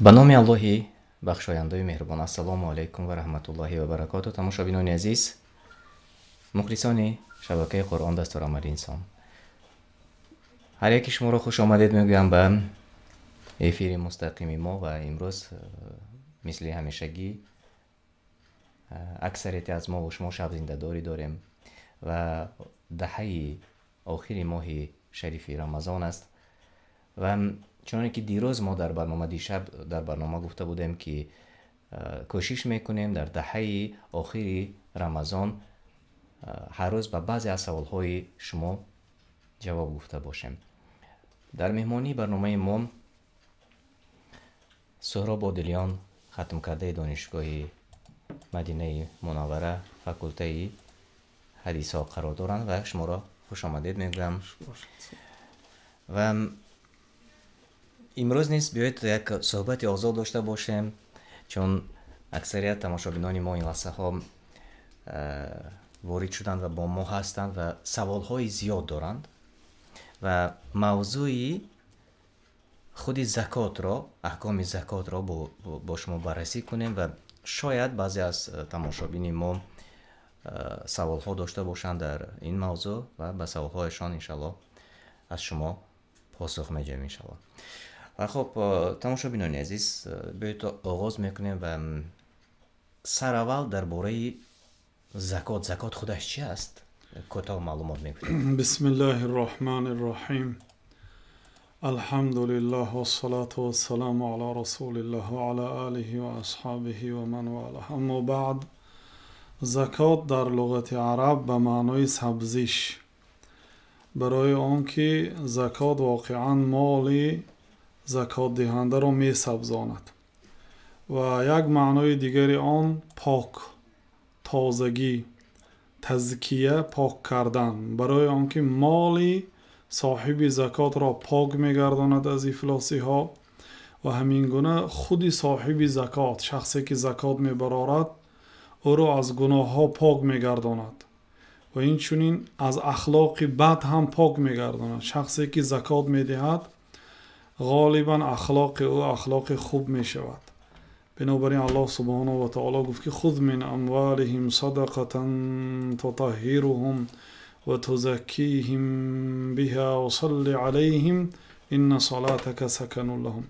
به نام الله بخشاینده مهربان. السلام علیکم و رحمت الله و برکاته. تماشابینان عزیز، مخلصان شبکه قرآن دستورالعمل انسان، هر یکی شما را خوش آمدید میگویم به افیر مستقیم ما. و امروز مثل همیشگی اکثریت از ما و شما شب زنده‌داری داریم و دهه آخر ماه شریف رمضان است. و چون که دیروز ما در برنامه دیشب در برنامه گفته بودیم که کوشش میکنیم در دهه آخر رمضان هر روز به بعضی از سوالهای شما جواب گفته باشیم. در مهمانی برنامه ما سهراب عادلیان، ختم کرده دانشگاه مدینه منوره، فاکولته حدیث ها قرار دارند و شما را خوش آمدید میگویم. و امروز نیست بیایید یک صحبت آزاد داشته باشیم، چون اکثریت تماشابینان ما این لحظه ها وارد شدند و با ما هستند و سوال های زیاد دارند و موضوعی خود زکات را، احکام زکات را با شما بررسی کنیم و شاید بعضی از تماشابین ما سوال ها داشته باشند در این موضوع و به سوال هایشان انشالله از شما پاسخ میگیم انشالله. و خب تماشابینان عزیز، بیایید آغاز میکنیم و سر اول درباره زکات خودش چی است کوتاه معلومات میکنیم. بسم الله الرحمن الرحیم. الحمد لله و الصلاة و السلام علی رسول الله و علی آله و اصحابه و من والاه. اما بعد، زکات در لغت عرب به معنای سبزیش، برای آنکه زکات واقعا مال زکات دهنده را می سبزاند و یک معنای دیگری آن پاک، تازگی، تزکیه، پاک کردن، برای آنکه مال صاحب زکات را پاک می گرداند از افلاسی ها و همین گونه خود صاحب زکات، شخصی که زکات می برارد، او را از گناه ها پاک می گرداند و این چونین از اخلاق بد هم پاک می گرداند. شخصی که زکات می دهد غالبا اخلاق او اخلاق خوب می شود. بنابراین الله سبحانه و تعالی گفت که خذ من اموالهم صدقه تطهرهم و تزکیهم بها و صل علیهم ان صلاتک سکن لهم.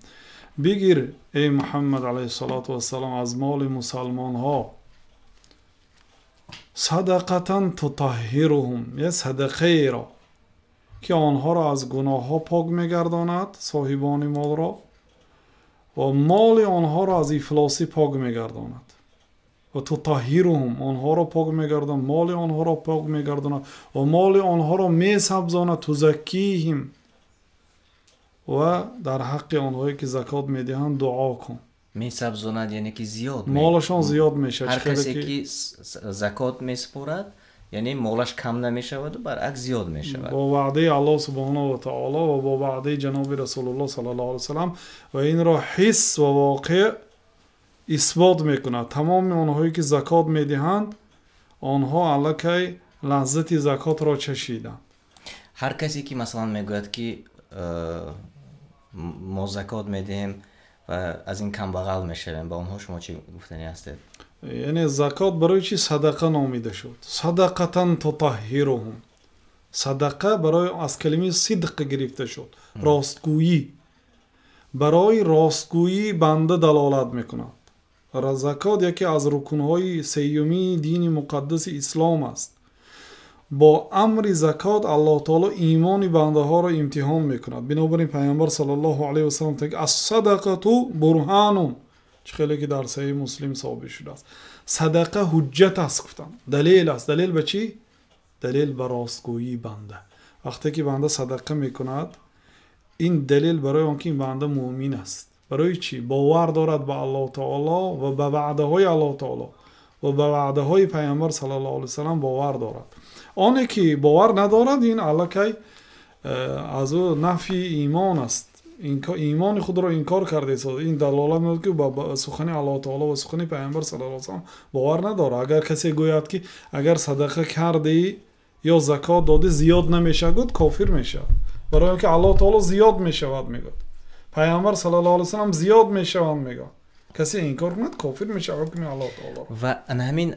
بگیر ای محمد علیه السلام از مال مسلمان ها صدقه تطهرهم، یا صدقه را که آنها را از گناه ها پاک میگرداند، صاحبان مال را، و مال آنها را از افلاسی پاک میگرداند. و تطهرهم، آنها را پاک میگرداند، مال آنها را پاک میگرداند و مال آنها را میسبزاند. تزکیهم، و در حق آنهایی که زکات میدهند دعا کن. میسبزاند یعنی که زیاد مالشان زیاد میشه. هر کسی که زکات میسپارد یعنی مالش کم نمیشود و برعکس زیاد میشود با وعده الله سبحانه و تعالی و با وعده جناب رسول الله صلی الله علیه وسلم، و این را حس و واقع اثبات میکند. تمام آنهایی که زکات میدهند آنها الکی لذت زکات را چشیدند. هر کسی که مثلا میگوید که ما زکات میدهیم و از این کم بغل میشویم، با آنها شما چی گفتنی هستید؟ یعنی زکات برای چی صدقه نامیده شد؟ صدقه تطهرهم. صدقه برای از کلمه صدق گرفته شد، راستگویی. برای راستگویی بنده دلالت میکند. زکات یکی از رکنهای سیومی دین مقدس اسلام است. با امر زکات الله تعالی ایمان بنده ها را امتحان میکند. بنابراین پیامبر صلی الله علیه و سلم میگه الصدقه برهان، خیلی که در صحیح مسلم ثابت شده است. صدقه حجت است، گفتن دلیل است. دلیل به چی؟ دلیل بر راستگویی بنده. وقتی که بنده صدقه میکند، این دلیل برای آنکه این بنده مؤمن است. برای چی؟ باور دارد به الله تعالی و به وعده های الله تعالی و به وعده های پیامبر صلی الله علیه و سلم باور دارد. آنی که باور ندارد این الکی از او نفی ایمان است. ایمان خود را انکار کرده است. این دلالت می‌کند که به سخن الله تعالی و سخن پیامبر صلی الله علیه و سلم باور نداره. اگر کسی گوید که اگر صدقه کردی یا زکات دادی زیاد نمیشه، گفت کافر میشه، برای اینکه الله تعالی زیاد میشود میگه. پیامبر صلی الله علیه و سلم زیاد میشوند میگن کسی این کار کند کافر میشه حکم الله تعالی. و همین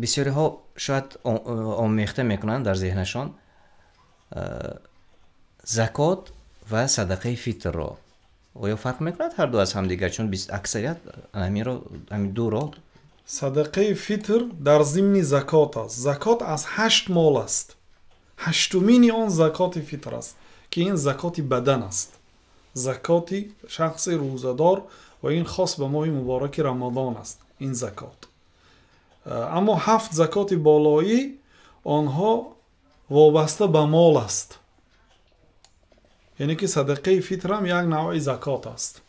بسیاری ها شاید آمیخته میکنن در ذهنشان زکات و صدقه فیتر را. آیا فرق میکند هر دو از هم دیگر؟ چون اکثریت همین دو را صدقه فیتر در ضمن زکات است. زکات از 8 مال است. هشتمین آن زکات فیتر است که این زکات بدن است. زکات شخص روزدار و این خاص به ماه مبارک رمضان است این زکات. اما 7 زکات بالایی آنها وابسته به مال است. یعنی که صدقه فیتر هم یک نوع زکات است.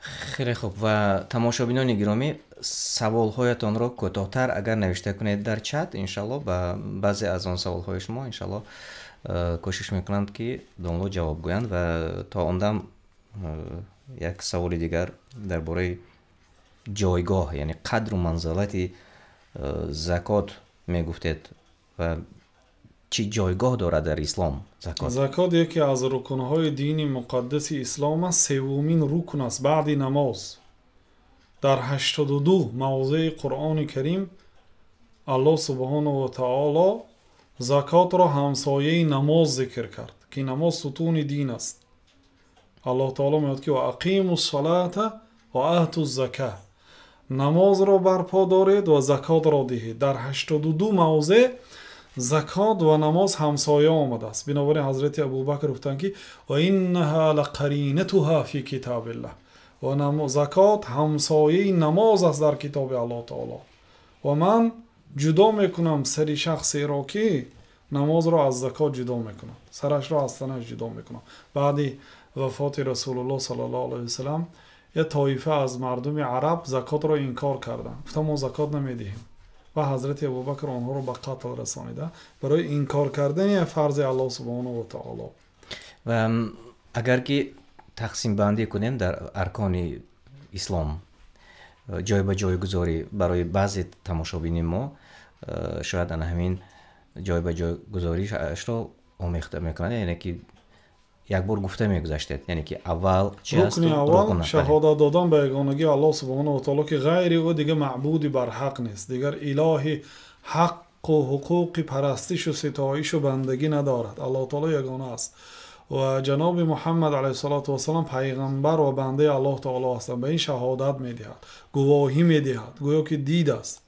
خیلی خوب. و تماشابینان گرامی، سوالهایتان را کوتاه‌تر اگر نوشته کنید در چت، انشالله با بعضی از آن سوالهای شما انشالله کوشش میکنند که دانلود جواب گویند. و تا آندم یک سوال دیگر درباره جایگاه، یعنی قدر و منزلت زکات میگفتید و چی جایگاه دارد در اسلام زکات؟ زکات یکی از رکنهای دین مقدس اسلام است. سومین رکن است بعد نماز. در 82 موضع قرآن کریم الله سبحانه و تعالی زکات را همسایه نماز ذکر کرد که نماز ستون دین است. الله تعالی میگوید که اقیموا الصلاة و آتوا الزکاة، نماز را برپا دارید و زکات را دهید. در 82 موضع زکات و نماز همسایه آمده است. بنابراین حضرت ابوبکر گفتند که و انها لقرینتها فی کتاب الله، و زکات همسایه نماز است در کتاب الله تعالی. و من جدا میکنم سر شخص را که نماز را از زکات جدا میکنم، سرش را از تنش جدا میکنم. بعد وفات رسول الله صلی الله علیه و سلم یه طایفه از مردم عرب زکات را انکار کردند، گفتند ما زکات نمیدهیم و حضرت ابوبکر آنها را به قتل رسانیده برای انکار کردن فرض الله سبحانه و تعالی. و اگر که تقسیم بندی کنیم در ارکان اسلام، جای به جای گذاری برای بعضی تماشابین ما شاید همین جای به جای گذاریش را آمیخته میکنند. یعنی که یک بار گفته میگذاشتید، یعنی که اول چی است؟ رکن اول شهادت دادن به یگانگی الله سبحانه و تعالی که غیر او دیگه معبودی بر حق نیست، دیگر اله حق و حقوق پرستش و ستایش و بندگی ندارد. الله تعالی یگانه است و جناب محمد علیه السلام پیغمبر و بنده الله تعالی هستند. به این شهادت میدهد، گواهی میدهد گویا که دید است.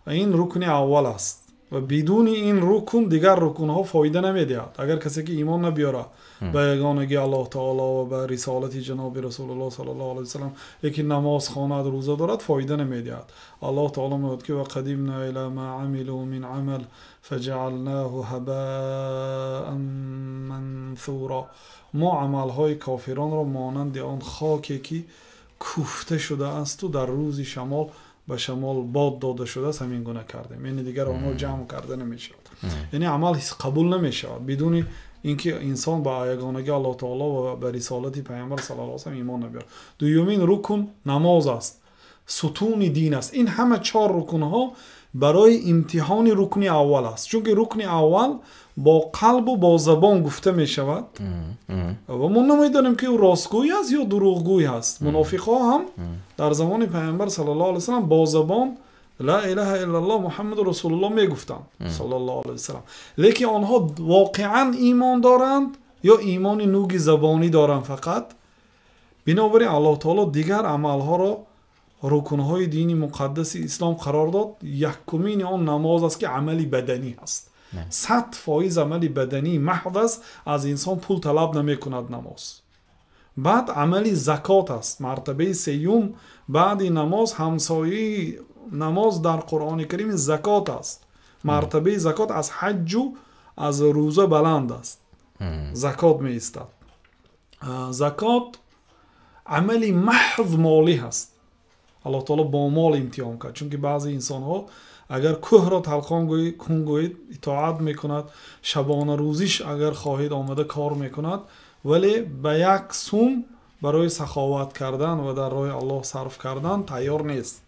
این رکن اول است و بدون این رکن دیگر رکنها فایده نمیدهد. اگر کسی که ایمان نبیاره به یگانگی الله تعالی و به رسالت جناب رسول الله صلی الله علیه و سلم، یکی نماز خواند روزه دارد، فایده نمیدهد. الله تعالی میگوید که و قدمنا الی ما عملوا من عمل فجعلناه هباء منثورا، ما عملهای کافران را مانند آن خاکی که کوفته شده است و در روز شمال به شمال باد داده شده است همین گونه کردیم. یعنی دیگر آنها جمع کرده نمیشود. یعنی عمل قبول نمیشود بدون اینکه انسان با یگانگی الله تعالی و به رسالت پیامبر صلی الله علیه و سلم ایمان نبیاره. دومین رکن نماز است، ستون دین است. این همه 4 رکن ها برای امتحان رکن اول است، چون که رکن اول با قلب و با زبان گفته می شود و ما نمیدانیم که او راستگوی است یا دروغگوی است. منافقا هم در زمان پیامبر صلی الله علیه و سلم با زبان لا اله الا الله محمد رسول الله میگفتند صلی الله علیه و سلم، لیکن آنها واقعا ایمان دارند یا ایمان نوگی زبانی دارند فقط. بنابراین الله تعالی دیگر عملها را رکنهای دینی مقدس اسلام قرار داد. یکمین آن نماز است که عملی بدنی است. 100% عملی بدنی محض است، از انسان پول طلب نمی کند نماز. بعد عملی زکات است، مرتبه سیوم بعد نماز. همسایه نماز در قرآن کریم زکات است. مرتبه زکات از حج و از روزه بلند است. زکات می ایستد. زکات عملی محض مالی هست. الله تعالی با مال امتحان کرد، چون که بعضی انسان ها اگر کوه را تلخان گویید اطاعت میکند، شبانه روزیش اگر خواهید آمده کار میکند، ولی به یک سوم برای سخاوت کردن و در راه الله صرف کردن تیار نیست.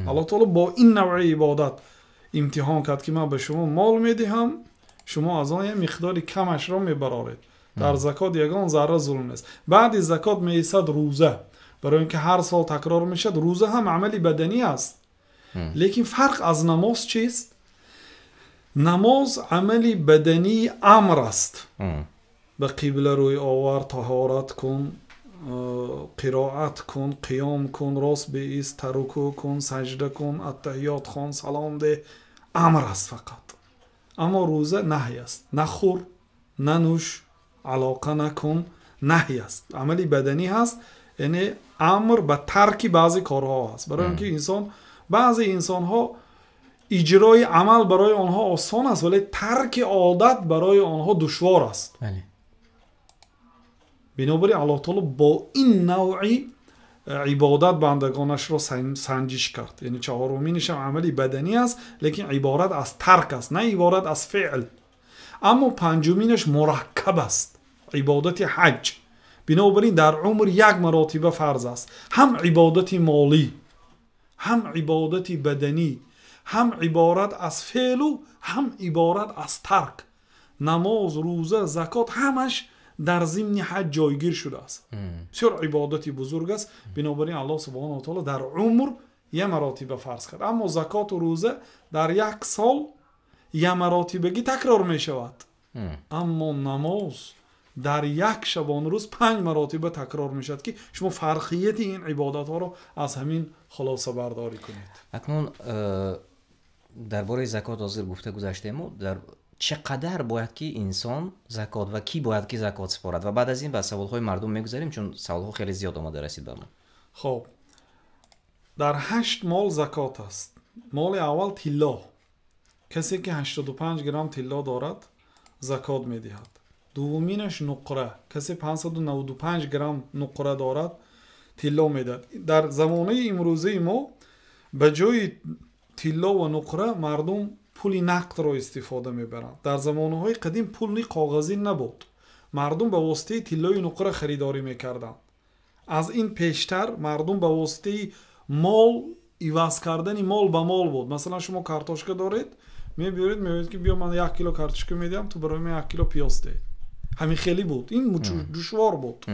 الله تعالی با این نوع عبادت امتحان کرد که من به شما مال میدهم، شما از آن مقدار کمش را میبرارید. در زکات یگان ذره ظلم نیست. بعد زکات میایستد روزه، برای اینکه هر سال تکرار میشد. روزه هم عملی بدنی است، لیکن فرق از نماز چیست؟ نماز عملی بدنی امر است. به قبله روی آور، طهارت کن، قرائت کن، قیام کن، راست بایست، ترکو کن، سجده کن، التحیات خوان، سلام ده. امر است فقط. اما روزه نهی است. نخور، ننوش، علاقه نکن، نهی است. عملی بدنی هست، یعنی امر به ترک بعضی کارها هست. برای اینکه بعضی انسان ها اجرای عمل برای آنها آسان است، ولی ترک عادت برای آنها دشوار است. بنابراین الله تعالی با این نوعی عبادت بندگانش را سنجش کرد. یعنی چهارمینش هم عملی بدنی است، لیکن عبارت از ترک است، نه عبارت از فعل. اما پنجمینش مرکب است، عبادت حج. بنابراین در عمر یک مراتبه فرض است، هم عبادت مالی، هم عبادت بدنی، هم عبارت از فعل و هم عبارت از ترک. نماز، روزه، زکات همش در ضمن حج جایگیر شده است. بسیار عبادتی بزرگ است. بنابراین الله سبحانه و تعالی در عمر یک مراتبه فرض کرد. اما زکات و روزه در یک سال یک مراتبگی تکرار می شود. اما نماز در یک شبانه روز 5 مراتبه تکرار می شود که شما فرقیت این عبادت ها رو از همین خلاصه برداری کنید. اکنون درباره زکات حاضر گفته گذاشتیم، در چقدر باید که انسان زکات و کی باید که زکات سپارد؟ و بعد از این به سوالهای مردم میگذاریم، چون سوالها خیلی زیاد آمده رسید به ما. خب در 8 مال زکات است. مال اول طلا. کسی که 85 گرم طلا دارد زکات میدهد. دومینش نقره. کسی 595 گرم نقره دارد طلا میدهد. در زمانه امروزی ما به جای طلا و نقره مردم پول نقد را استفاده میبرند. در زمانهای قدیم پول کاغذی نبود، مردم به واسطه طلای نقره خریداری میکردند. از این پیشتر مردم به واسطه مال عوض کردن مال به مال بود. مثلا شما کارتوشکا دارید، میبرید که بیا من 1 کیلو کارتوشکا میدم، تو برای من 1 کیلو پیاز ده. همین خیلی بود. این دشوار بود.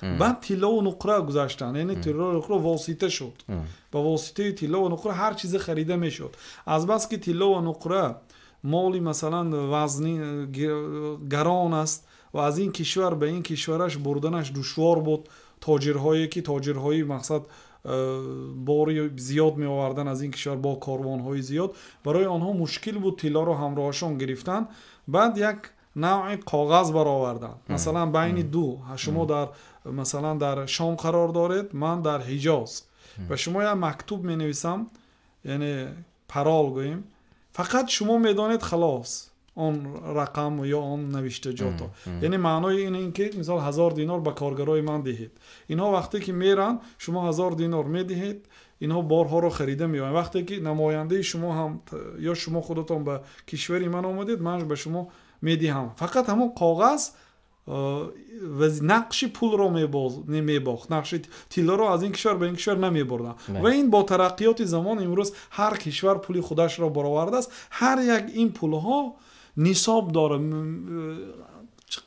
بعد طلا و نقره گذاشتن، یعنی طلا و نقره واسطه شد. با واسطه طلا و نقره هر چیز خریده میشد. از بس که طلا و نقره مالی مثلا وزنی گران است و از این کشور به این کشورش بردنش دشوار بود. تاجرهایی مقصد باری زیاد می آوردن از این کشور با کاروانهای زیاد، برای آنها مشکل بود طلا رو همراهشان گرفتن. بعد یک نوع کاغذ برآوردن. مثلا بین دو، شما در مثلا در شام قرار دارید، من در حجاز، و شما یک مکتوب می نویسم، یعنی پرال گوییم، فقط شما میدانید خلاص آن رقم یا آن نوشته جاتا. یعنی معنای این که مثلا 1000 دینار به کارگرای من دهید. اینها وقتی که میرن شما 1000 دینار میدهید، اینها بارها رو خریده میآین. وقتی که نماینده شما هم یا شما خودتون به کشوری من آمدید، من به شما میدهم. فقط همون کاغذ و نقش پول رو میباخت، نقش طلا رو از این کشور به این کشور نمیبردن. و این با ترقیات زمان امروز هر کشور پول خودش را برآورده است. هر یک این پول ها نصاب داره،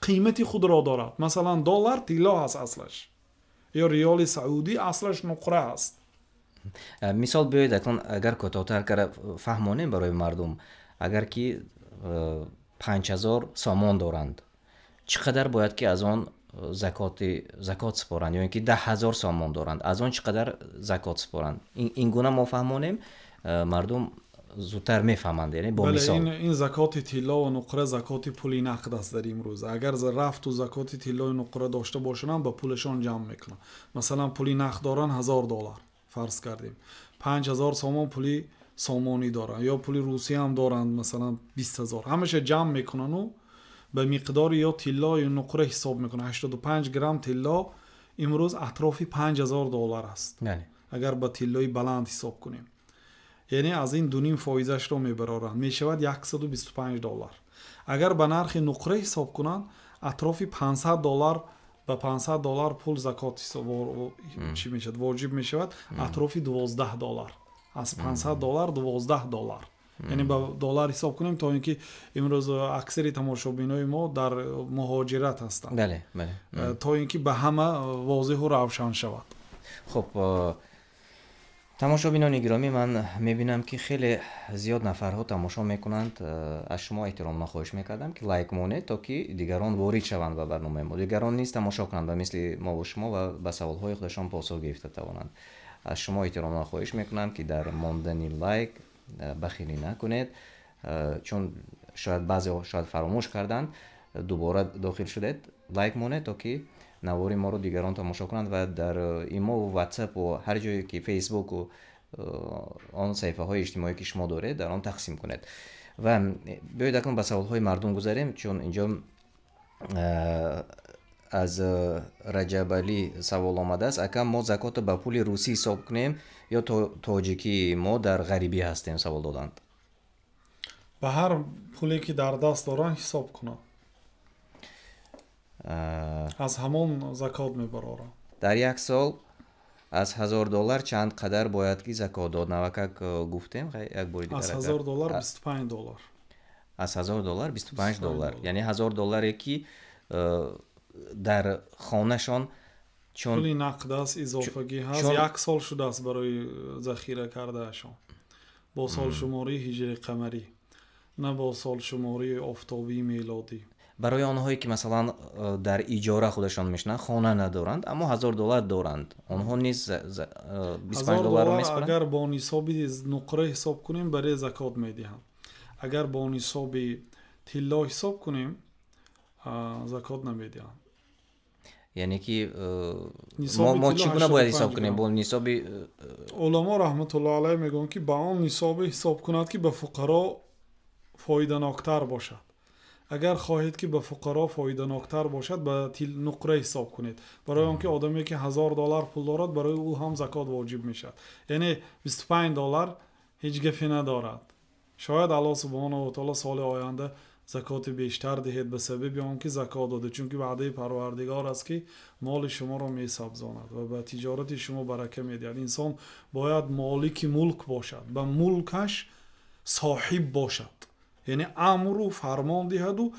قیمتی خود را دارد. مثلا دلار طلا هست اصلش، یا ریال سعودی اصلش نقره هست. مثال بیاید اگر کوتاه‌تر کرده فهمانیم برای مردم، اگر که 5000 سامان دارند، چقدر باید که از آن زکات سپارند؟ یا اینکه 10000 سامان دارند، از آن چقدر زکات سپارند؟ این گونه ما فهمانیم مردم زودتر میفهمند. یعنی با مثال این زکات طلا و نقره زکات پولی نقد است. در امروز اگر رفت و زکات طلا و نقره داشته باشند با پولشان جمع میکنن. مثلا پولی نقد دارن $1000 فرض کردیم، 5000 سامان پولی سامانی دارن، یا پولی روسی هم دارند مثلا 20000، همشه جمع میکنن و به مقدار یا طلا یا نقره حساب میکنن. 85 گرم طلا امروز اطراف $5000 است. اگر با طلای بلند حساب کنیم، یعنی از این 2.5 فایزش رو میبرارن، میشود $125. اگر به نرخ نقره حساب کنن اطراف $500 به $500 پول زکات چی میشد واجب میشود، اطراف $12. از $500 $12. یعنی با دلار حساب کنیم تا اینکه امروز اکثر تماشابینای ما در مهاجرت هستند. بله بله. تا اینکه به همه واضح و روشن شود. خب تماشابینان گرامی، من میبینم که خیلی زیاد نفرها تماشا میکنند. از شما احترام خواهش میکردم که لایک مونه تا که دیگران وارد شوند به برنامه ما. دیگران نیست تماشا کنند و مثل ما و شما و به سوالهای خودشان پاسخ گرفته توانند. از شما احترام خواهش میکنم که در ماندن لایک بخیلی نکنید، چون شاید بعضی شاید فراموش کردند، دوباره داخل شدید لایک مونه تا که نواری ما رو دیگران تماشا کنند و در ایما و واتساپ و هر جایی که فیسبوک و آن صفحه های اجتماعی که شما دارید در آن تقسیم کنید. و بیایید اکنون به سوال های مردم گذاریم، چون اینجا از رجب علی سوال آمده است: اگر ما زکات به پول روسی حساب کنیم یا تاجیکی ما در غریبی هستیم؟ سوال دادند. به هر پولی که در دست دارن حساب کنن، از همون زکات میبرارن. در یک سال از $1000 چند قدر باید که زکات داد؟ نوکک گفتیم یک باری دیگر. از $1000 $25. از $1000 $25. یعنی $1000 که در خانهشان چون پولی نقد است اضافگی هست، یک سال شده است برای ذخیره کرده شان با سال شماری هجری قمری، نه با سال شماری آفتابی میلادی. برای آنهایی که مثلا در اجاره خودشان میشنن، خانه ندارند اما $1000 دارند، آنها نیز $25 میسپرند. اگر با نصاب نقره حساب کنیم برای زکات میدهند. اگر با نصاب طلا حساب کنیم زکات نمیدهند. یعنی که ما چگونه باید حساب کنیم با نصاب؟ علما رحمت الله علیه میگن که با آن نصاب حساب کنند که به فقرا فایده ناکتر باشد. اگر خواهید که به فقرا فایده ناکتر باشد به نقره حساب کنید. برای آنکه آدمی که $1000 پول دارد برای او هم زکات واجب میشد. یعنی $25 هیچ گفی ندارد. شاید الله سبحانه و تعالی سال آینده زکات بیشتر دهید به سبب آنکه زکات داده، چون که وعده پروردگار است که مال شما را میسبزاند و به تجارت شما برکت میدهد. انسان باید مالک ملک باشد، به ملکش صاحب باشد، یعنی امر و فرمان دهد و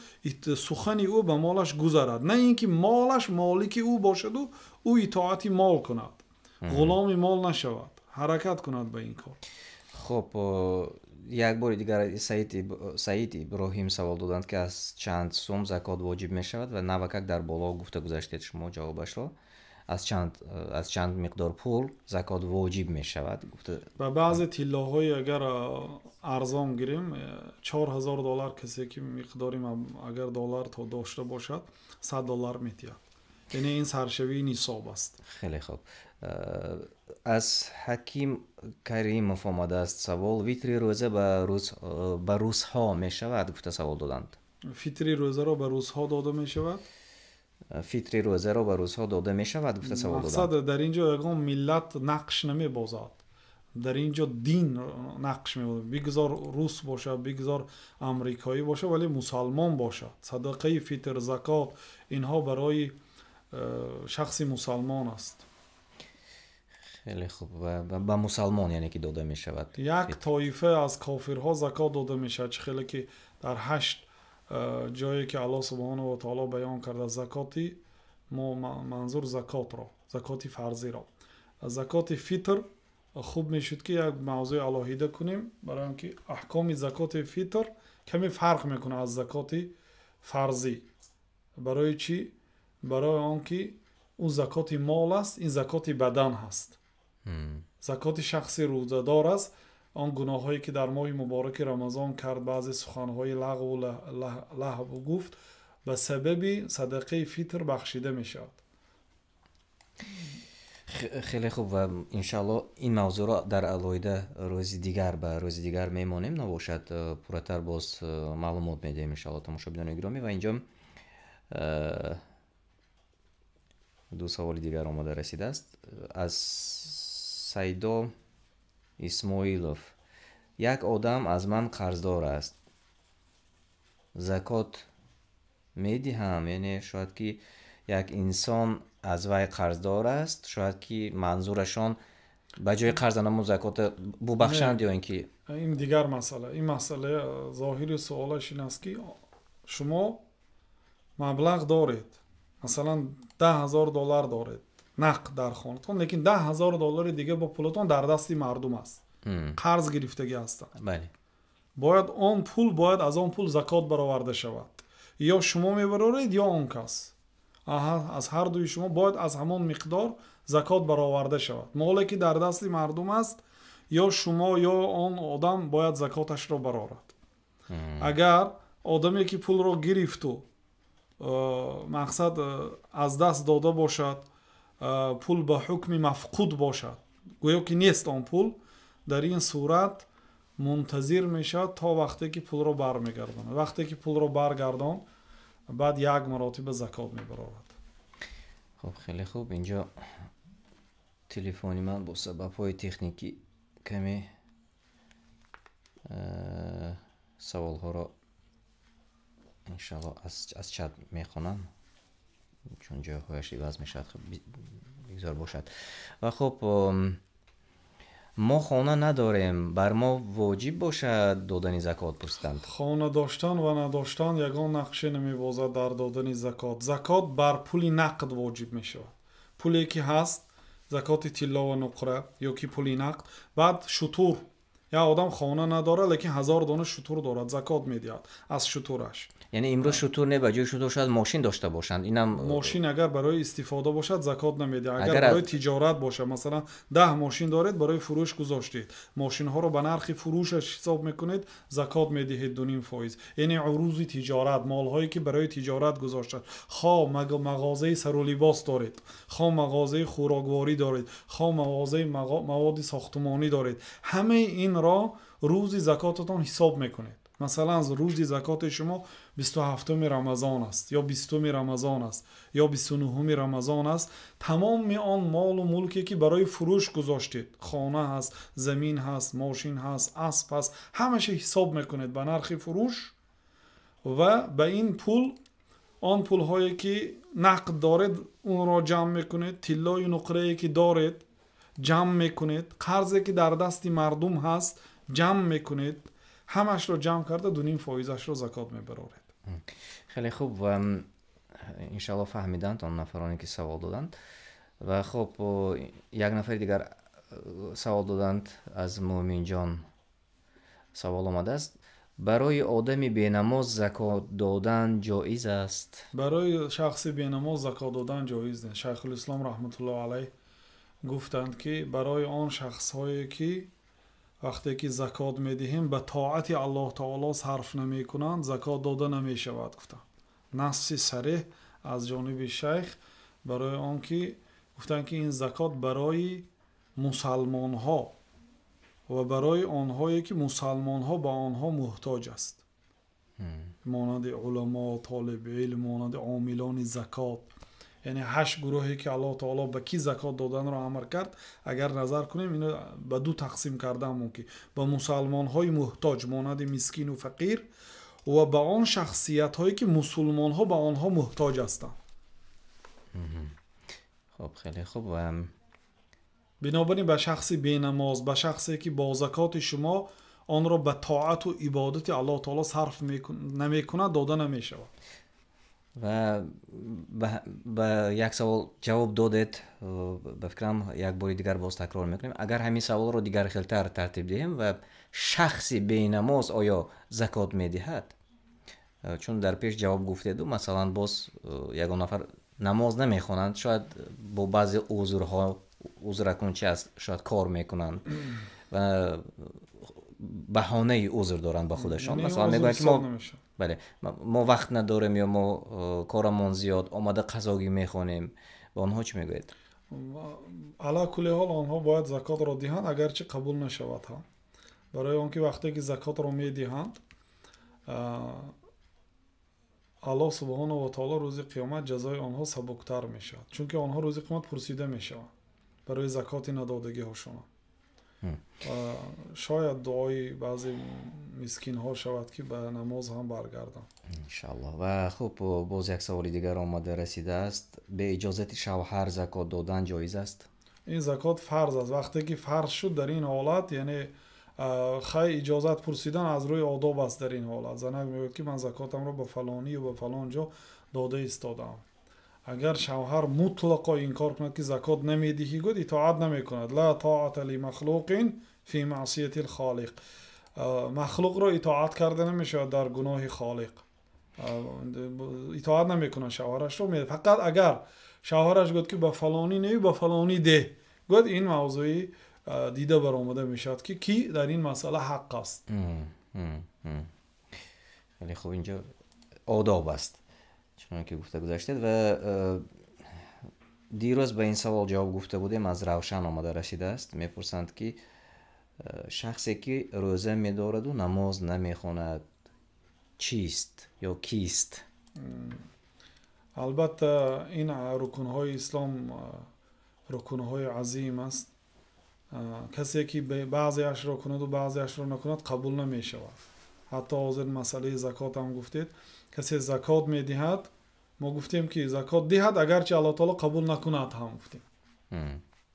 سخن او به مالش گذرد، نه اینکه مالش مالک او باشد و او اطاعت مال کند، غلام مال نشود، حرکت کند به این کار. خب یک بار دیگر سعید ابراهیم سوال دادند که از چند سوم زکات واجب می شود و نوکک در بالا گفته گذاشتید شما جوابش را. از چند مقدار پول زکات واجب می شود گفته. و بعضی طلاهای اگر ارزان گیریم $4000 کسی که مقداریم اگر دلار تا داشته باشد $100 میتید. یعنی این سرشوی نصاب است. خیلی خوب. از حکیم کریموف آمده است سوال: ویتری روزه به روزها می شود؟ گفته سوال دادند. فیتری روزه را به روزها داده می شود؟ فیتری روزه را به روزها داده می شود گفته سوال دادند. مقصد در اینجا یگان ملت نقش نمی بازد، در اینجا دین نقش می بازد. بگذار روس باشه، بگذار امریکایی باشه، ولی مسلمان باشد. صدقه فیتر، زکات اینها برای شخصی مسلمان است. خیلی خوب. و به مسلمان یعنی که داده می شود. یک طایفه از کافرها زکات داده می شود. خیلی که در 8 جایی که الله سبحانه و تعالی بیان کرده زکاتی، ما منظور زکات را، زکات فرضی را. زکات فیتر خوب می شد که یک موضوع علاهیده کنیم، برای اینکه احکام زکات فیتر کمی فرق میکنه از زکات فرضی. برای چی؟ برای آنکه اون زکات مال است، این زکات بدن هست. زکات شخصی روزه‌دار است. آن گناهایی که در ماه مبارک رمضان کرد، بعضی سخنهای لغو و لهو گفت، به سبب صدقه فیتر بخشیده می شود. خیلی خوب. و انشالله این موضوع را در علایده روز دیگر میمانیم، نباشد پورتر باز معلومات میدیم انشالله تماشابینان گرامی. و اینجا دو سوال دیگر آمده رسیده است از سیدا اسماعیلوف: یک آدم از من قرضدار است، زکات میدهم؟ یعنی شاید که یک انسان از وی قرضدار است، شاید که منظورشان با جای قرض نمو زکات ببخشند یا اینکه این دیگر مسئله. این مسئله ظاهر سوالش این است که شما مبلغ دارید، مثلا $10,000 دارید نقد در خانه‌تون، لیکن $10,000 دیگه با پولتون در دستی مردم است، قرض گرفتگی هست. بله. باید آن پول باید از آن پول زکات برآورده شود، یا شما میبرید یا آن کس. از هر دوی شما باید از همان مقدار زکات برآورده شود. مالی که در دست مردم است، یا شما یا آن آدم باید زکاتش را برآورد. اگر آدمی که پول را گرفت و مقصد از دست داده باشد، پول به حکم مفقود باشد، گویا که نیست آن پول، در این صورت منتظر میشد تا وقتی که پول را برمیگرداند. وقتی که پول را برگردان بعد یک مراتب زکات میبرد. خب خیلی خوب. اینجا تلفنی من با سبب‌های تکنیکی کمی سوال‌ها را انشالله از چت میخونم، چون جاهایش عوض میشد. خب بگذار باشد. و خب ما خانه نداریم، بر ما واجب باشد دادن زکات پرسیدند؟ خانه داشتن و نداشتن یگان نقشه نمیبازد در دادن زکات. زکات بر پول نقد واجب میشود. پولی که هست زکات طلا و نقره یا که پولی نقد. بعد شتور، یا آدم خانه نداره لیکن 1000 دانه شتور دارد، زکات میدهد از شتورش. یعنی امروز شتور نه، بجای شتور شاید ماشین داشته باشند. اینم ماشین اگر برای استفاده باشد زکات نمیده. اگر برای تجارت باشه، مثلا 10 ماشین دارید برای فروش گذاشتید، ماشین ها رو به نرخ فروشش حساب میکنید، زکات میدهید 2.5%. یعنی عروض تجارت، مال هایی که برای تجارت گذاشتید، خواه مغازه سر و لباس دارید، خواه مغازه خوراکواری دارید، خواه مغازه مواد ساختمانی دارید، همه این را روز زکاتتان حساب میکنید. مثلا روز زکات شما 27 رمضان است، یا 20 رمضان است، یا 29 رمضان است. تمام آن مال و ملکی که برای فروش گذاشتید، خانه هست، زمین هست، ماشین هست، اسب هست، همش حساب میکنید به نرخ فروش و به این پول، آن پول هایی که نقد دارید اون را جمع میکنید، طلای نقره که دارید جمع میکنید، قرضی که در دست مردم هست جمع میکنید، همش رو جمع کرده 2.5% رو زکات میبرید. خیلی خوب. و انشالله فهمیدند آن نفرانی که سوال دادند. و خب یک نفر دیگر سوال دادند، از مومن جان سوال آمده است: برای آدمی بینماز زکات دادن جایز است؟ برای شخصی بینماز زکات دادن جایز نیست. شیخ الاسلام رحمت الله علیه گفتند که برای آن شخص هایی که وقتی که زکات میدهیم به طاعت الله تعالی صرف نمی کنند، زکات داده نمی شود. گفتند نص صریح از جانب شیخ برای آن که گفتند که این زکات برای مسلمان ها و برای آنهایی که مسلمان ها به آنها محتاج است، مانند علما، طالب علم، مانند عاملان زکات. یعنی 8 گروهی که الله تعالی به کی زکات دادن را امر کرد، اگر نظر کنیم اینو به 2 تقسیم کردن ممکن: به مسلمان های محتاج مانند مسکین و فقیر، و به آن شخصیت هایی که مسلمان ها به آنها محتاج هستند. خب خیلی خوب. بنابراین به شخصی بینماز، به شخصی که با زکات شما آن را به طاعت و عبادت الله تعالی صرف نمی کند داده نمی شود. و به یک سوال جواب دادید. به فکرم یک بار دیگر باز تکرار میکنیم. اگر همین سوال رو دیگر خیلی‌تر ترتیب دهیم: و شخصی بینماز آیا زکات میدهد؟ چون در پیش جواب گفتید مثلا باز یگان نفر نماز نمیخوانند، شاید با بعضی عذرها، عذر کن چی است، شاید کار میکنند و بهانه عذر دارند با خودشان. مثلا میگن که ما بله ما وقت نداریم، یا ما کارمون زیاد، آماده قضایی میخونیم. با آنها چی میگوید؟ علا کل حال آنها باید زکات را دهند اگرچه قبول نشود هم. برای آنکه وقتی که زکات را میدهند الله سبحانه و تعالی روز قیامت جزای آنها سبکتر میشود، چون که آنها روز قیامت پرسیده میشوند برای زکات ندادگی هاشون. شاید دعای بعضی مسکین ها شود که به نماز هم برگردن انشالله. و خب باز یک سوال دیگر آمده رسیده است: به اجازت شوهر زکات دادن جایز است؟ این زکات فرض است. وقتی که فرض شد در این حالت یعنی خواهی اجازت پرسیدن از روی آداب است. در این حالت زنک میگوید که من زکاتم رو به فلانی و به فلان جا داده ایستادم. اگر شوهر مطلقا این کار کند که زکات نمیدهی گفت اطاعت نمیکند. لا طاعت لمخلوق فی معصیت الخالق. مخلوق را اطاعت کرده نمیشه در گناه خالق. اطاعت نمیکنه شوهرش رو. فقط اگر شوهرش گفت که به فلانی نه به فلانی ده گفت این موضوعی دیده برآمده میشد که کی در این مسئله حق است. ولی خب اینجا آداب است چون که گفته گذاشتید و دیروز به این سوال جواب گفته بودیم از روشن آمده رسیده است. میپرسند که شخصی که روزه میدارد و نماز نمیخواند چیست یا کیست؟ البته این رکنهای اسلام رکنهای عظیم است. کسی که بعضیش را کند و بعضیش را نکند قبول نمی شود. حتی حاضر مسئله زکات هم گفتید. کسی زکات می دهد ما گفتیم که زکات دهد اگرچه الله تعالی قبول نکند هم گفتیم.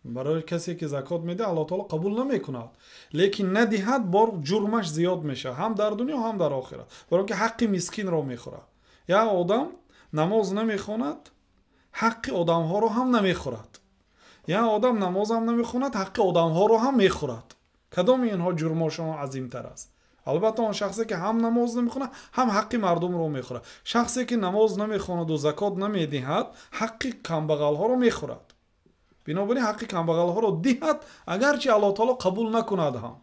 برای کسی که زکات میده الله تعالی قبول نمیکند لیکن ندهد بار جرمش زیاد میشه هم در دنیا هم در آخرت. برای که حق مسکین رو میخورد. یا آدم نماز نمیخواند حق آدم ها رو هم نمیخورد. یا آدم نماز هم نمیخواند حق آدم ها رو هم میخورد. کدام اینها جرمشون عظیم تر است؟ البته اون شخصی که هم نماز نمیخونه هم حق مردم رو میخوره. شخصی که نماز نمیخواند و زکات نمیدهد حق کمبغل ها رو میخورد. بنابراین حق کمبغل ها رو دهد اگرچه الله تعالی قبول نکند هم.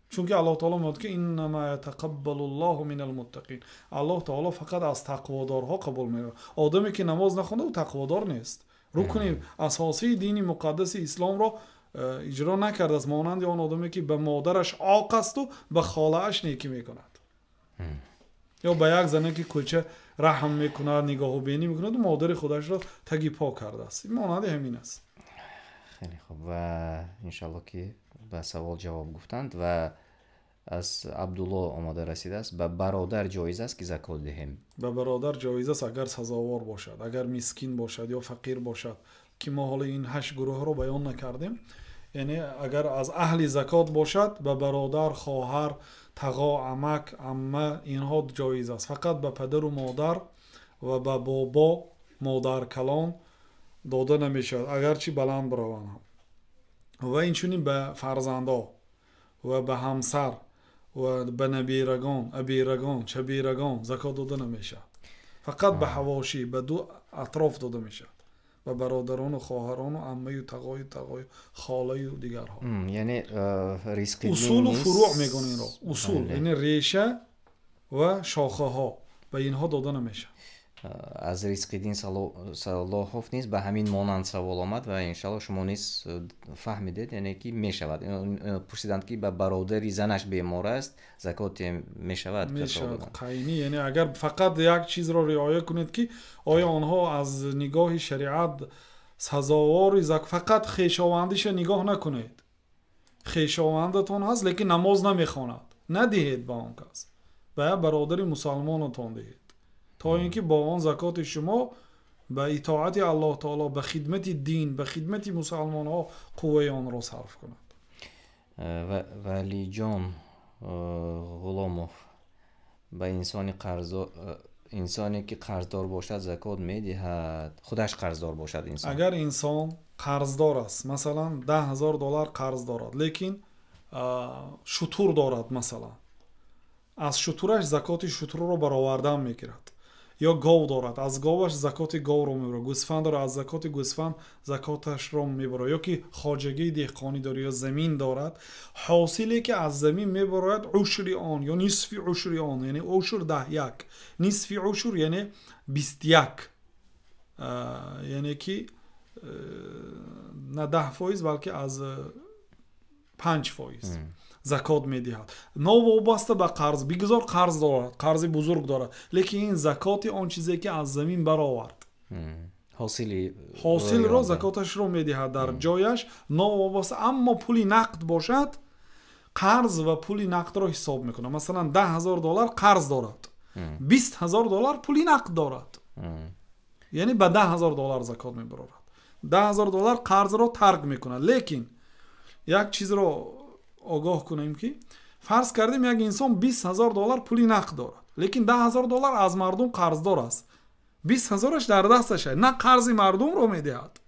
چون که الله تعالی میگه که انما یتقبل الله من المتقین. الله تعالی فقط از تقوادارها قبول میکنه. آدمی که نماز نخونه او تقوادار نیست. رکن اساسی دین مقدس اسلام را اجرا نکرده است. مانند آن آدمی که به مادرش عاق است و به خاله اش نیکی میکند. یا به یک زنی که کوچه رحم میکند نگاه و بینی میکند و مادر خودش را تگی پا کرده است. این مانند همین است. خیلی خوب و انشالله که به سوال جواب گفتند و از عبدالله آماده رسیده است. به برادر جایز است که زکات دهیم؟ به برادر جایز است اگر سزاوار باشد، اگر مسکین باشد یا فقیر باشد که ما حالا این 8 گروه رو بیان نکردیم. یعنی اگر از اهل زکات باشد به برادر، خواهر، تقا، عمک، عمه اینها جایز است. فقط به پدر و مادر و به بابا مادر کلان داده نمیشد اگرچه بلند بروند هم. و اینچنین به فرزندا و به همسر و به نبیرگان، ابیرگان، چبیرگان زکات داده نمیشد. فقط به حواشی به دو اطراف داده میشد. به برادران و خواهران و عمه و تقای خاله و دیگرها. یعنی ریسک دین اصول و فروع میگن این رو. اصول یعنی ریشه و شاخه ها به اینها داده نمیشه. از ریسک دین صلاحوف نیست به همین مانند سوال آمد و انشالله شما نیز فهمیدید یعنی که میشود. پرسیدند که به برادری زنش بیمار است زکات میشود؟ قینی یعنی اگر فقط یک چیز را رعایت کنید که آیا آنها از نگاه شریعت سزاوار فقط خویشاوندیش نگاه نکنید. خویشاوندتون هست لیکن نماز نمیخواند ندهید به آن کس. به برادری مسلمانتون دهید تا اینکه با آن زکات شما به اطاعت الله تعالی به خدمت دین به خدمت مسلمان ها قوه آن را صرف کند. ولی جان غلاموف به انسانی که قرضدار باشد زکات میدهد؟ خودش قرضدار باشد انسان؟ اگر انسان قرضدار است مثلا $10,000 قرض دارد لیکن شتر دارد مثلا از شترش زکات شتر رو برآوردن میگیرد. یا گاو دارد از گاوش زکات گاو رو میبره. گوسفند دارد از زکات گوسفند زکاتش رو میبره. یا که خواجگی دهقانی دارد یا زمین دارد حاصلی که از زمین میبرد عشر آن یا نصف عشر آن یعنی عشر 10 نصف عشر یعنی 21 یعنی که نه 10% بلکه از 5% زکات میدهد. نوابسته به قرض بگذار قرض دارد قرض بزرگ دارد لیکن این زکات آن چیزی که از زمین برآورد حاصل را زکاتش رو میدهد در جایش نوابسته. اما پولی نقد باشد قرض و پولی نقد را حساب میکنه. مثلا $10,000 قرض دارد $20,000 پولی نقد دارد یعنی به $10,000 زکات میبرد. $10,000 قرض رو ترک میکنه. لیکن یک چیز رو آگاه کنیم که فرض کردیم یک انسان $20,000 پولی نقد دارد، لیکن $10,000 از مردم قرضدار است. 20,000ش در دستش است، نه قرض مردم رو میدهد.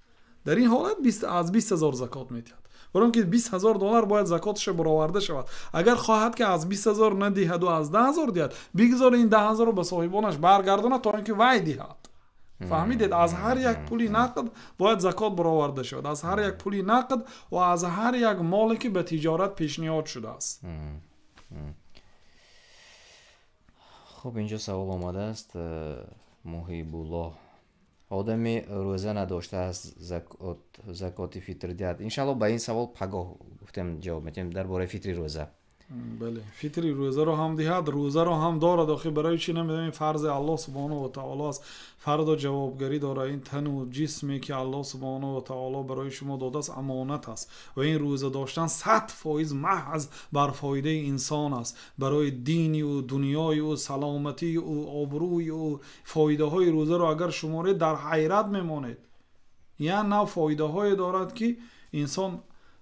در این حالت از 20,000 زکات میدهد، برای اینکه $20,000 باید زکاتش برآورده شود. اگر خواهد که از 20,000 ندهد و از 10,000 دهد، بگذار این 10,000 رو به صاحبانش برگردونه تا اینکه وای دهد. فهمیدید؟ از هر یک پولی نقد باید زکات برآورده شود، از هر یک پولی نقد و از هر یک مالی که به تجارت پیشنهاد شده است. خب اینجا سوال آمده است. محیب الله: آدمی روزه نداشته است زکات فطر دهد؟ انشالله به این سوال پگاه گفتم جواب میدیم درباره فطری روزه. بله، فطری روزه رو هم دهد، روزه رو هم دارد. آخه برای چی نمیدونیم؟ فرض الله سبحانه و تعالی است. فردا جوابگری داره. این تن و جسمی که الله سبحانه و تعالی برای شما داده است امانت است و این روزه داشتن 100% محض بر فایده انسان است، برای دینی و دنیای و سلامتی و آبروی و فایده های روزه رو اگر شماره در حیرت میمانید. یعنی نه فایده های دارد که انسان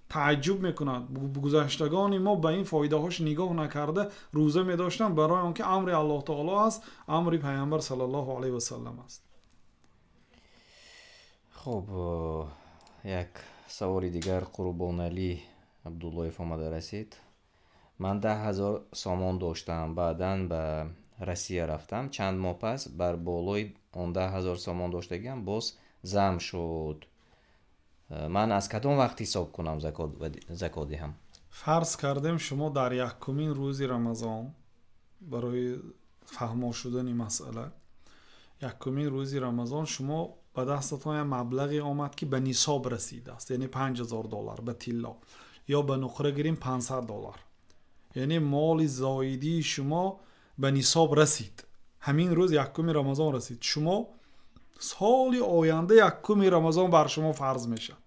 تعجب میکنند. گذشتگان ما به این فایده هاش نگاه نکرده روزه می داشتن، برای آنکه امر الله تعالی است، امر پیامبر صلی الله علیه و سلم است. خب یک سوال دیگر قربان علی عبدالله آمده رسید: من 10,000 سامان داشتم، بعداً به روسیه رفتم، چند ماه پس بر بالای آن 10,000 سامان داشتگیم باز زم شد. من از کدام وقت حساب کنم زکات دهم؟ فرض کردیم شما در یکمین روز رمضان، برای فهم شدن مسئله، یکمین روز رمضان شما به دستتان یک مبلغی آمد که به نصاب رسیده است، یعنی $5,000 به طلا، یا به نقره گیریم $500. یعنی مال زایدی شما به نصاب رسید، همین روز یکم رمضان رسید. شما سال آینده یکم رمضان بر شما فرض میشد.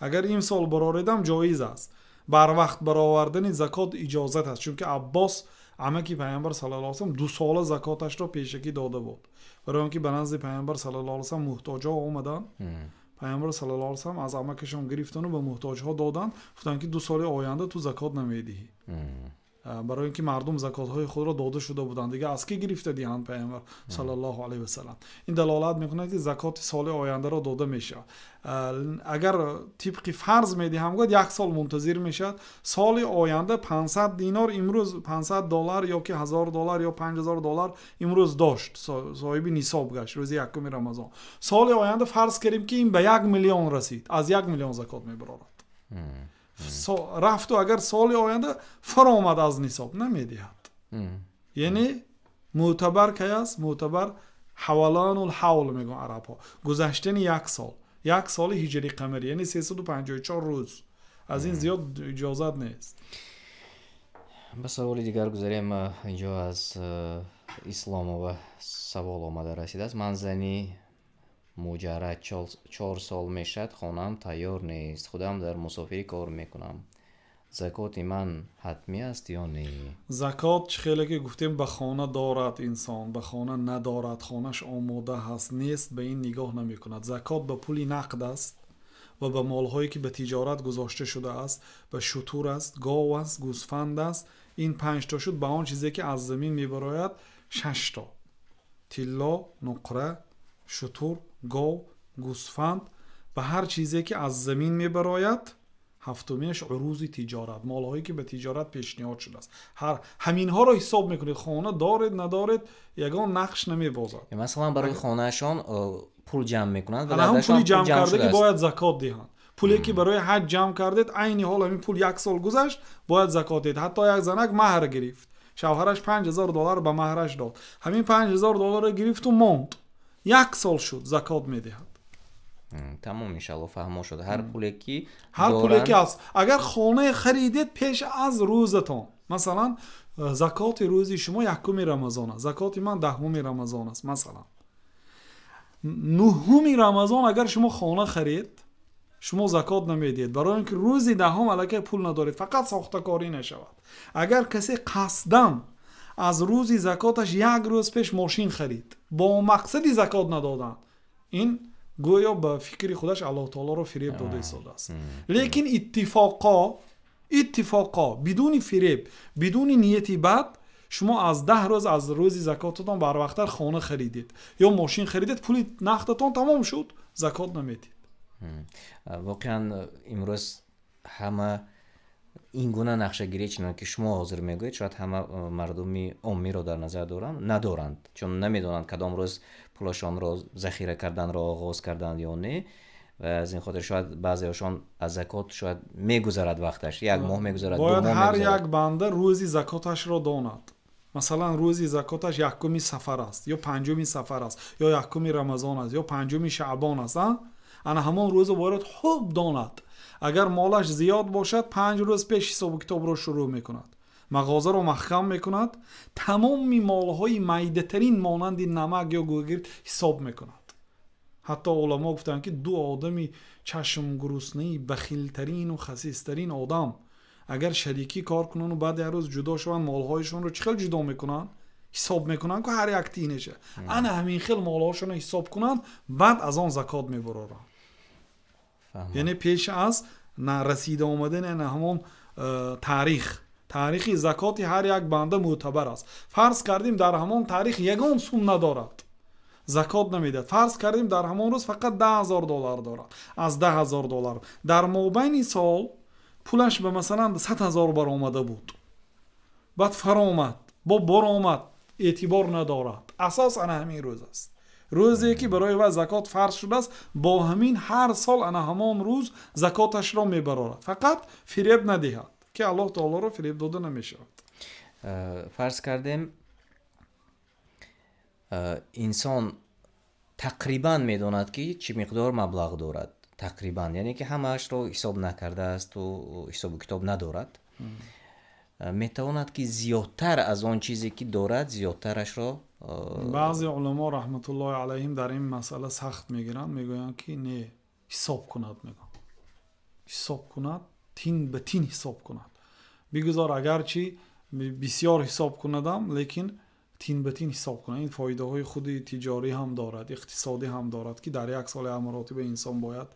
اگر این سال برآوردم جایز است، بر وقت برآوردن زکات اجازت است، چون که عباس عمه پیامبر صلی الله علیه و سلم 2 سال زکاتش را پیشکی داده بود، برای اینکه به نزد پیامبر صلی الله علیه و سلم محتاجا اومدن. پیامبر صلی الله علیه و سلم از عمکشون گرفتن و به محتاجها دادن، گفتن که 2 سال آینده تو زکات نمیدهی، برای اینکه مردم زکات های خود را داده شده بودند دیگه. از کی گرفته دیدند پیامبر صلی الله علیه و سلم؟ این دلالت میکنه که زکات سال آینده را داده میشه. اگر طبق فرض میدهم گفت 1 سال منتظر میشد، سال آینده 500 دینار امروز $500 یا که $1,000 یا $5,000 امروز داشت، صاحب نصاب گشت روز یکم رمضان. سال آینده فرض کردیم که این به 1 میلیون رسید، از 1 میلیون زکات میبرد. رفت و اگر سال آینده فرا آمد از نصاب نمیدهد. یعنی معتبر که است؟ معتبر حولان الحول میگن عرب ها، گذشتن 1 سال، 1 سال هجری قمری، یعنی 354 روز. از این زیاد اجازت نیست. به سوال دیگر گذاریم. اینجا از اسلام و سوال آمده رسیده است: من زنی مجرد 4 سال میشد، خانم تیار نیست، خودم در مسافری کار میکنم، زکات من حتمی است یا نه؟ زکات خیلی که گفتیم به خانه دارد انسان، به خانه ندارد، خانهش آماده هست نیست، به این نگاه نمی کند. زکات به پولی نقد است و به مالهایی که به تجارت گذاشته شده است، به شتور است، گاو است، گوسفند است. این 5 تا شد. به آن چیزی که از زمین میبراید 6 تا: طلا، نقره، شتور، گاو، گوسفند. به هر چیزی که از زمین میبراید. 7مینش عروض تجارت، مالهایی که به تجارت پیشنهاد شده است. همین ها رو حساب میکنید. خانه دارید ندارید یگان نقش نمیبازد. مثلا برای خانهشان پول جمع میکنند، هم پولی جمع کرده که باید زکات دهند. پولی که برای حج جمع کردید عین حال همین پول 1 سال گذشت باید زکات دهید. حتی یک زنک مهر گرفت، شوهرش $5,000 به مهرش داد، همین $5,000 گرفت و ماند، 1 سال شد، زکات میدهد. تمام انشالله فهمو شد. هر پولی که است. اگر خانه خریدید پیش از روزتان، مثلا زکات روزی شما 1 رمضان است، زکات من 10 رمضان است، مثلا 9 رمضان اگر شما خانه خرید شما زکات نمیدید، برای اینکه روزی 10 الکی پول ندارید، فقط ساخته کاری نشود. اگر کسی قصداً از روزی زکاتش 1 روز پیش ماشین خرید با مقصدی زکات ندادن، این گویا به فکر خودش الله تعالی رو فریب داده ایستاده است. لیکن اتفاقا بدون فریب، بدون نیتی بد، شما از 10 روز از روزی زکاتتان بر وقتر خانه خریدید یا ماشین خریدید، پول نقدتان تمام شد، زکات نمیدید. واقعا امروز همه این گونه نقشه گیری چنان که شما حاضر میگوید شاید همه مردمی عامی رو در نظر ندارند، چون نمیدونند کدام روز پولشان رو ذخیره کردن رو آغاز کردن یا نه، و از این خاطر شاید بعضیشان از زکات شاید میگذرد وقتش، یک ماه میگذرد، دو ماه باید هر میگذرد. یک بنده روزی زکاتش را داند. مثلا روزی زکاتش یکمی سفر است یا پنجمی سفر است یا یکمی رمضان است یا پنجمی شعبان است. انا همان روز باید خوب داند. اگر مالش زیاد باشد 5 روز پیش حساب کتاب را شروع میکند، مغازه را محکم میکند، تمام مالهای میده ترین مانند نمک یا گوگرد حساب میکند. حتی علما گفتند که دو آدمی چشم گرسنه بخیل ترین و خسیس ترین آدم اگر شریکی کار کنن و بعد هر روز جدا شوند، مالهایشون رو چخیل جدا میکنن، حساب میکنن که هر یک تینشه، انا همین خیل مالهاشون رو حساب کنن، بعد از آن زکات میبرن. یعنی پیش از رسیده آمدن همون تاریخ زکات هر یک بنده معتبر است. فرض کردیم در همون تاریخ یگان سوم ندارد، زکات نمیده. فرض کردیم در همون روز فقط $10,000 دارد. از $10,000 در مابین سال پولش به مثلا 100,000 برآمده بود، بعد فرآمد با برآمد اعتبار ندارد. اساس انا همین روز است، روزی که برای و زکات فرض شده است، با همین هر سال انا همان روز زکاتش را میبرد. فقط فریب ندهد که الله تعالی را فریب داده نمیشود. فرض کردیم انسان تقریبا میداند که چی مقدار مبلغ دارد، تقریبا، یعنی که همهش رو حساب نکرده است و حساب کتاب ندارد، میتواند که زیادتر از آن چیزی که دارد زیادترش را بعضی علما رحمت الله علیهم در این مسئله سخت میگیرند، میگویند که نه، حساب کند، حساب کند، تین به تین حساب کند، بگذار اگرچه بسیار حساب کندم لیکن تین به تین حساب کنه. این فایده های خودی تجاری هم دارد، اقتصادی هم دارد که در یک سال مراتب انسان باید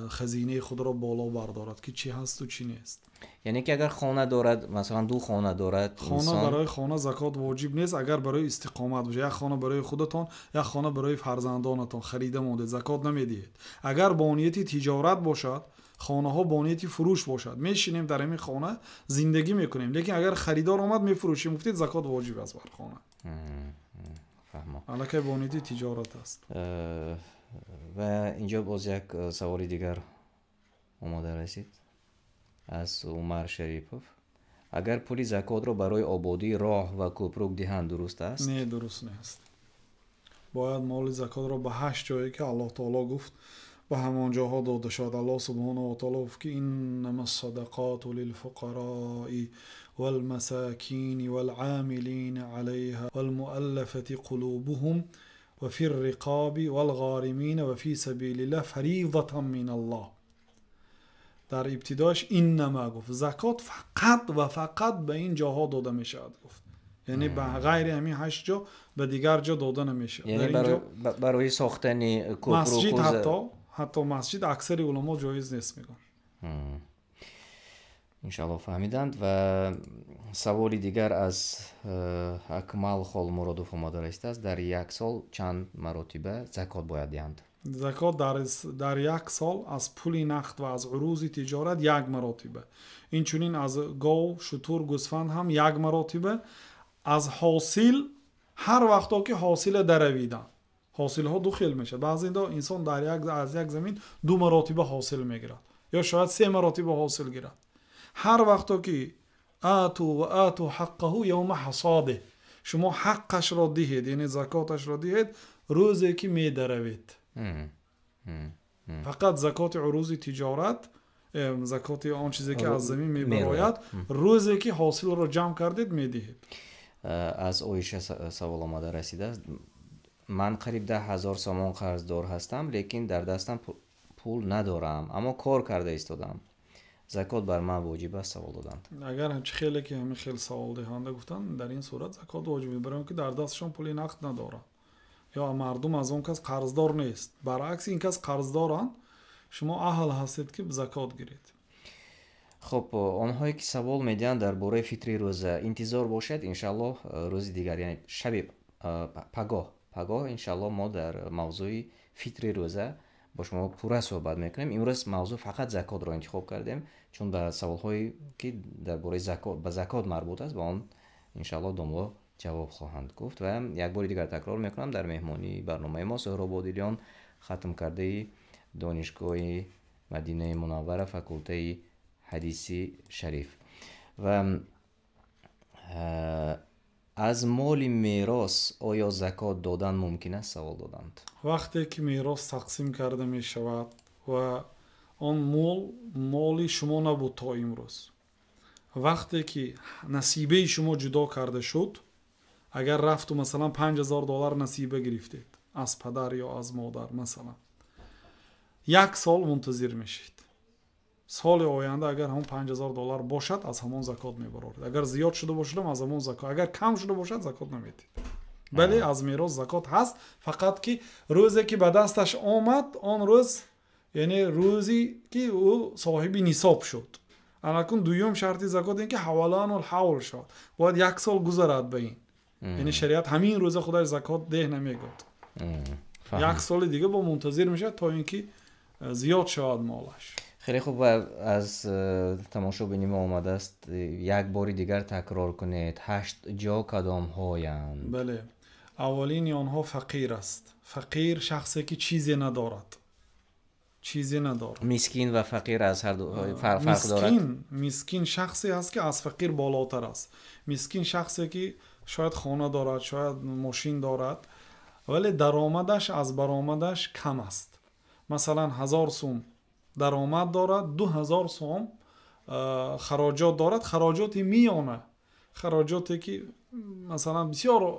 خزینه خود را بالا بردارد که چی هست و چی نیست. یعنی که اگر خانه دارد، مثلا 2 خانه دارد، خانه برای خانه زکات واجب نیست. اگر برای استقامت باشه، یک خانه برای خودتان، یک خانه برای فرزندانتان خریده مانده، زکات نمیدهید. اگر با نیت تجارت باشد، خانه ها با نیت فروش باشد، میشینیم در این خانه زندگی میکنیم، لیکن اگر خریدار اومد میفروشیم، گفتید زکات واجب است بر خانه. فهمم. البته با نیت تجارت است. و اینجا باز یک سوال دیگر اومده رسید از عمر شریپوف. اگر پول زکات را برای آبادی راه و کوپرک دهند درست است؟ نه، درست نیست. باید مال زکات را به 8 جایی که الله تعالی گفت به همان جاها داده شد. الله سبحانه و تعالی گفت که انما الصدقات للفقراء والمساكين والعاملين عليها والمؤلفة قلوبهم وفي الرقاب والغارمين وفي سبيل الله فريضة من الله. در ابتداش انما گفت زکات فقط و فقط به این جاها داده می شود گفت، یعنی به غیر همین 8 جا به دیگر جا داده نمیشه. یعنی برای ساختن کوپرک مسجد حتی مسجد اکثر علما جایز نیست میگن. انشاءالله فهمیدند. و سوالی دیگر از اکمال خال مرادوف اومده رسیده است. در یک سال چند مراتبه زکات باید دهند؟ زکات در یک سال از پول نقد و از عروض تجارت 1 مراتبه، این چونین از گاو، شتر، گوسفند هم 1 مراتبه. از حاصل هر وقتا که حاصل درویدن، حاصل ها 2 خیل میشه. بعضی انسان از یک زمین 2 مراتبه حاصل میگیرد یا شاید 3 مراتبه حاصل گیرد. هر وقتا که آتو حقه یوم حصاده، شما حقش را دهید، یعنی زکاتش را دهید روزی که می دروید. فقط زکات عروض تجارت، زکات آن چیزی که از زمین می براید، روزی که حاصل را جمع کردید می دهید. از اویش سوال آمده رسیده است. من قریب 10,000 سامان قرضدار هستم، لیکن در دستم پول ندارم، اما کار کرده ایستادم، زکات بر من واجب است؟ سوال دادند. اگر همچه خیلی که همین خیلی سوال دهنده گفتن، در این صورت زکات واجبه، برای که در دستشان پولی نقد ندارن. یا مردم از اون کس قرضدار نیست. برعکس این کس قرضدارن، شما اهل هستید که زکات گیرید. خب آنهایی که سوال میدن درباره فطر روزه انتظار باشد انشالله روز دیگر، یعنی شب پگاه انشالله ما در موضوع فطر روزه با شما پورا صحبت میکنیم. امروز موضوع فقط زکات را انتخاب کردیم چون به سوال هایی که درباره زکات به زکات مربوط است با آن انشالله دنبال جواب خواهند گفت. و یک بار دیگر تکرار میکنم در مهمانی برنامه ما سهراب عادلیان ختم کرده دانشگاه مدینه منوره فاکولته حدیثی شریف. و از مال میراث آیا زکات دادن ممکن است؟ سوال دادند. وقتی که میراث تقسیم کرده می شود و آن مالی شما نبود تا امروز، وقتی که نصیبه شما جدا کرده شد، اگر رفت و مثلا $5,000 نصیبه گرفتید از پدر یا از مادر، مثلا 1 سال منتظر میشید. سال آینده اگر همون $5,000 باشد از همون زکات میبرید. اگر زیاد شده باشد از همون زکات، اگر کم شده باشد زکات نمیدید. بله از میراث زکات هست، فقط که روزی که به دستش آمد آن روز، یعنی روزی که او صاحب نصاب شد. الان دوم شرط زکات این که حولان الحول شد، باید 1 سال گذرد به این. یعنی شریعت همین روز خودش زکات ده نمیگفت. 1 سال دیگه با منتظر میشه تا اینکه زیاد شود مالش. خیلی خوب. از تماشا بینیم آمده است یک بار دیگر تکرار کنید 8 جا کدام هایند؟ بله، اولین آنها فقیر است. فقیر شخصی که چیزی ندارد. مسکین و فقیر از هر دو فرق دارد. مسکین شخصی است که از فقیر بالاتر است. مسکین شخصی که شاید خانه دارد، شاید ماشین دارد، ولی درآمدش از برآمدش کم است. مثلا 1000 سوم درآمد دارد، 2000 سوم خراجات دارد. خراجات میانه، خراجاتی که مثلا بسیار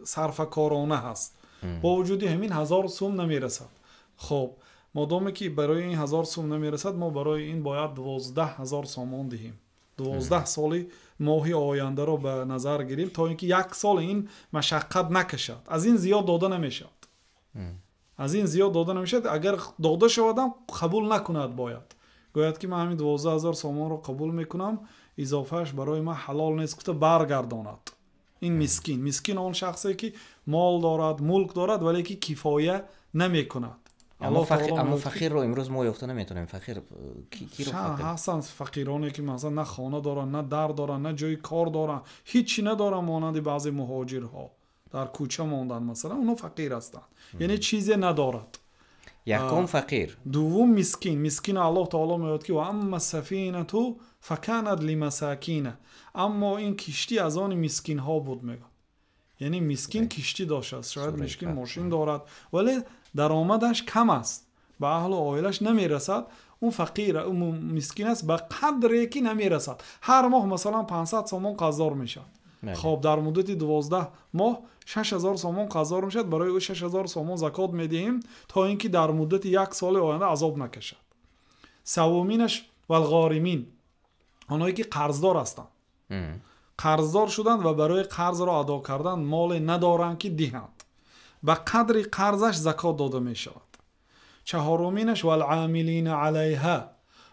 صرفه‌کارانه هست، با وجودی همین 1000 سوم نمیرسد. خب مادامی که برای این 1000 سوم نمیرسد، ما برای این باید 12000 سوم دهیم. 12 سالی ماهی آینده رو به نظر گیریم تا اینکه 1 سال این مشقت نکشد. از این زیاد داده نمیشد. اگر داده شودم قبول نکند، باید گوید که من همین 12000 سوم رو قبول میکنم، اضافهش برای من حلال نیست که برگرداند. این مسکین آن شخصی که مال دارد، ملک دارد، ولی که کفایه نمیکند. اما فقیر رو امروز ما یافته نمیتونیم. فقیر کی رو فقیر هستن؟ فقیرانی که مثلا نه خانه دارن، نه در دارن، نه جای کار دارن، هیچی ندارن، مانند بعضی مهاجرها در کوچه ماندن مثلا، اونا فقیر هستن. یعنی چیزی ندارد. یکم فقیر. دوم مسکین الله تعالی میگه که و اما السفینه فکانت لمساکین، اما این کشتی از آن مسکین ها بود. میگه یعنی مسکین کشتی داشته، شاید مسکین ماشین دارد ولی درآمدش کم است، به اهل و عائلش نمیرسد. اون فقیر، اون مسکین است به قدری که نمیرسد. هر ماه مثلا 500 سوم قرضدار میشه. خب در مدت 12 ماه 6000 سوم قرضدار میشد. برای او 6000 سوم زکات میدهیم تا اینکه در مدت 1 سال آینده عذاب نکشد. سومینش والغارمین، اونایی که قرضدار هستند، قرضدار شدند و برای قرض را ادا کردن مال ندارند که دهند، به قدر قرضش زکات داده می شود. چهارمینش والعاملین علیها،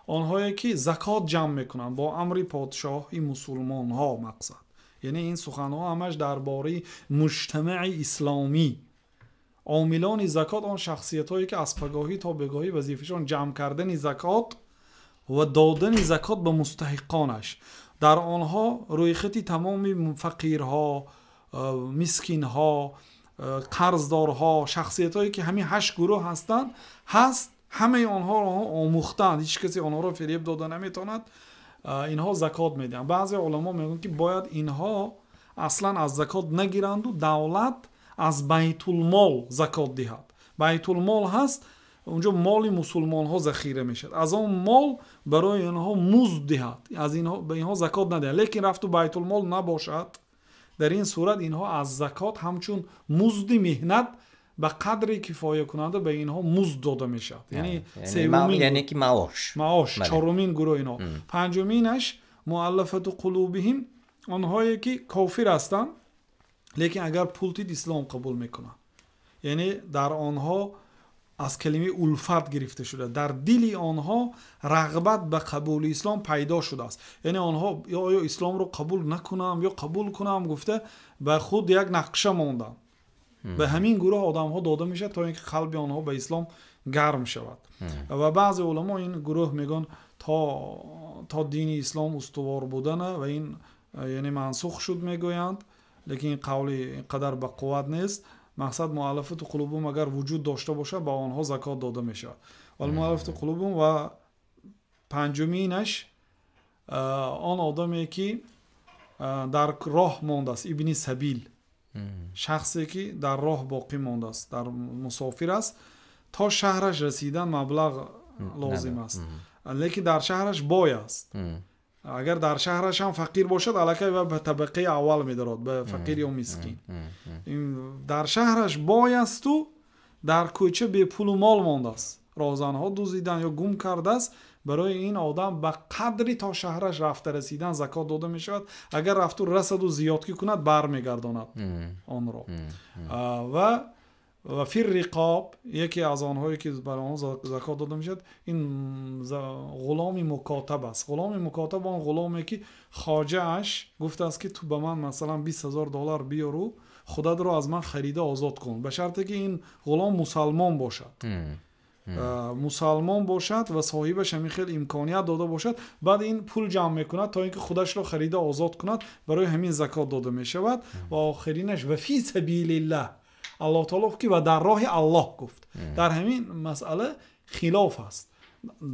آنهایی که زکات جمع میکنند با امر پادشاهی مسلمان ها. مقصد یعنی این سخن ها همش درباره مجتمع اسلامی. عاملان زکات آن شخصیت هایی که از پگاهی تا بگاهی وظیفه‌شان جمع کردن زکات و دادن زکات به مستحقانش. در آنها روی خطی تمام فقیرها، مسکینها، قرضدارها، شخصیت هایی که همین 8 گروه هستند هست، همه آنها را آموختند. هیچ کسی آنها را فریب داده نمیتواند. اینها زکات میدن. بعضی علما میگن که باید اینها اصلا از زکات نگیرند و دولت از بیت المال زکات دهد. بیت المال هست اونجا مال مسلمان ها ذخیره میشد، از اون مال برای اینها مزد دهد، از اینها به اینها زکات نده. لیکن رفت تو بیت المال نباشد، در این صورت اینها از زکات همچون مزد مهنت به قدری کفایه کننده به اینها مزد داده میشد. یعنی که معاش. چهارمین گروه اینا. پنجمینش مؤلفه قلوبهم، آنهایی که کافر هستند لیکن اگر پول دید اسلام قبول میکنن. یعنی در آنها از کلمه الفت گرفته شده، در دل آنها رغبت به قبول اسلام پیدا شده است. یعنی آنها یا اسلام رو قبول نکنم یا قبول کنم گفته به خود یک نقشه ماندن. به همین گروه آدم ها داده میشه تا اینکه قلب آنها به اسلام گرم شود. و بعضی علما این گروه میگن تا دین اسلام استوار بودنه و این یعنی منسوخ شد میگویند، لیکن این قول اینقدر به قوت نیست. مقصد مؤلفه قلوبهم اگر وجود داشته باشه با آنها زکات داده میشه. ولی مؤلفه قلوبهم و پنجمینش آن آدمی که در راه مانده است، ابن سبیل، شخصی که در راه باقی مانده است، در مسافر است، تا شهرش رسیدن مبلغ لازم است، لیکن در شهرش بای است. اگر در شهرش هم فقیر باشد الکی و به طبقه اول میدارد، به فقیر یا مسکین. در شهرش بای است و در کوچه بی پول و مال مانده است، رازنها دزدیدن یا گم کرده است. برای این آدم به قدری تا شهرش رفته رسیدن زکات داده می شود. اگر رفت و رسد و زیادکی کند بر می گرداند آن را. و فی الرقاب، یکی از آنهایی که برای آن زکات داده می شود این غلام مکاتب است. غلام مکاتب آن غلامی که خواجه اش گفته است که تو به من مثلا 20,000 دلار بیارو، خودت رو از من خریده آزاد کن، به شرطی که این غلام مسلمان باشد. مسلمان باشد و صاحبش همین خیلی امکانیت داده باشد، بعد این پول جمع میکند تا اینکه خودش را خریده آزاد کند، برای همین زکات داده می شود. و آخرینش و فی سبیل الله، الله تعالی که و در راه الله گفت. در همین مسئله خلاف است.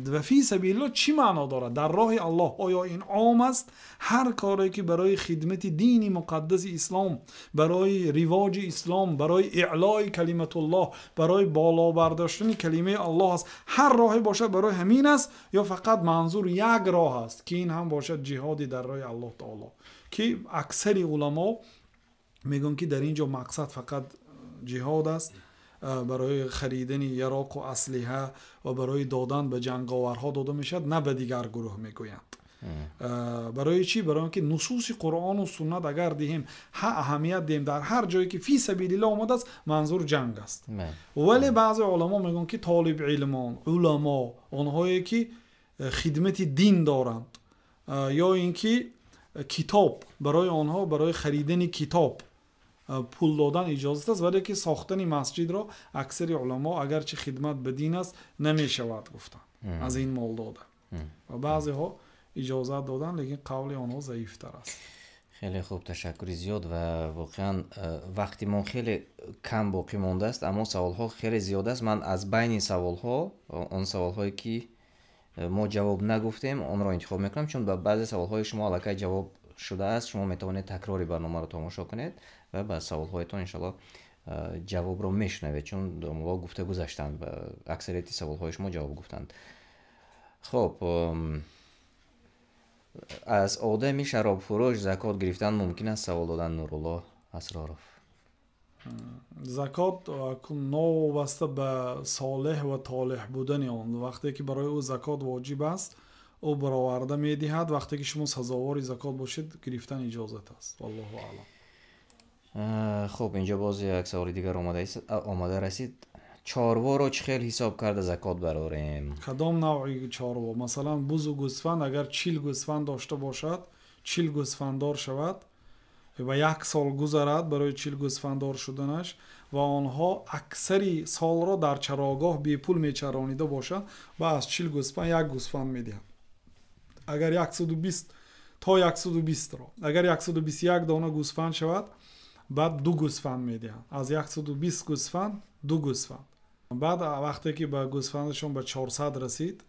و فی سبیل الله چی معنا دارد؟ در راه الله آیا این عام است؟ هر کاری که برای خدمت دین مقدس اسلام، برای رواج اسلام، برای اعلای کلمت الله، برای بالا برداشتن کلمه الله است، هر راهی باشد برای همین است؟ یا فقط منظور یک راه است که این هم باشد جهادی در راه الله تعالی؟ که اکثر علما میگن که در اینجا مقصد فقط جهاد است، برای خریدن یراق و اسلحه و برای دادن به جنگاورها داده میشد، نه به دیگر گروه میگویند. برای چی؟ برای اینکه نصوص قرآن و سنت اگر دهیم اهمیت دهیم در هر جایی که فی سبیل الله آمده است منظور جنگ است. ولی بعضی علما میگن که طالب علمان، علما، آنهایی که خدمت دین دارند، یا اینکه کتاب برای آنها برای خریدن کتاب پول دادن اجازه است، ولی که ساختن مسجد را اکثر علما اگرچه خدمت به دین است نمی شود گفتن از این مال دادن. و بعضی ها اجازه دادن، لیکن قول آنها ضعیف تر است. خیلی خوب، تشکر زیاد. و واقعا وقتی ما خیلی کم باقی مانده است، اما سوال ها خیلی زیاد است. من از بین سوال ها آن سوال هایی که ما جواب نگفتیم آن را انتخاب میکنم، چون به بعضی سوال های شما الکی جواب شده است. شما میتوانید تکراری برنامه رو تماشا کنید و با سوال هایتان ان شاء الله جواب رو میشنوید، چون ما گفته گذاشتند و اکثریت سوال های شما جواب گفتند. خب، از آدم شراب فروش زکات گرفتن ممکن است؟ سوال دادن نورالله اسرارов. زکات نوابسته به صالح و طالح بودن آن، وقتی که برای او زکات واجب است او برآورده میدهد، وقتی که شما سزاوار زکات باشید گرفتن اجازت است. والله اعلم. خب، اینجا باز یک سوال دیگر آمده رسید. چاروا رو چه خیلی حساب کرده زکات براریم؟ کدام نوعی چاروا؟ مثلا بز و گوسفند اگر 40 گوسفند داشته باشد، 40 گوسفنددار شود و 1 سال گذرد برای 40 گوسفنددار شدنش و آنها اکثری سال را در چراگاه بی پول میچرانیده باشند و از 40 گوسفند 1 گوسفند میدهند. اگر 120 تا 120 را، اگر 121 دانه گوسفند شود بعد 2 گوسفند میدهند. از 120 گوسفند 2 گوسفند. بعد وقتی که به گوسفندشون به 400 رسید،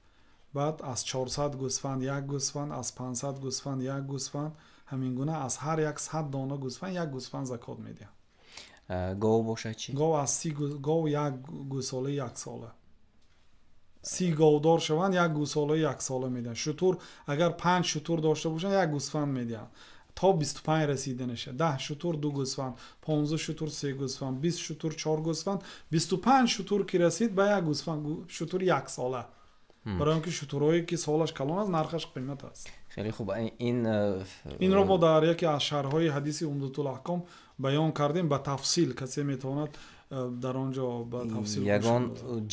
بعد از 400 گوسفند 1 گوسفند، از 500 گوسفند 1 گوسفند، همین گونه از هر 100 دانه گوسفند 1 گوسفند زکات میدهند. گاو باشه چی؟ گاو از 30 گاو 1 گوساله 1 ساله. 30 گاودار شوند 1 گوساله 1 ساله میدن. شتر اگر 5 شتر داشته باشن 1 گوسفند میدن تا 25 رسیده نشه. 10 شتر 2 گوسفند، 15 شتر 3 گوسفند، 20 شتر 4 گوسفند، 25 شتر که رسید به 1 گوسفند شتر 1 ساله. برای اینکه شترهایی که سالش کلان است نرخش قیمت است. خیلی خوب. این را ما در یکی از شرح‌های حدیث عمدة الاحکام بیان کردیم به تفصیل. کسی میتواند дар он ҷо ба тафсил ягон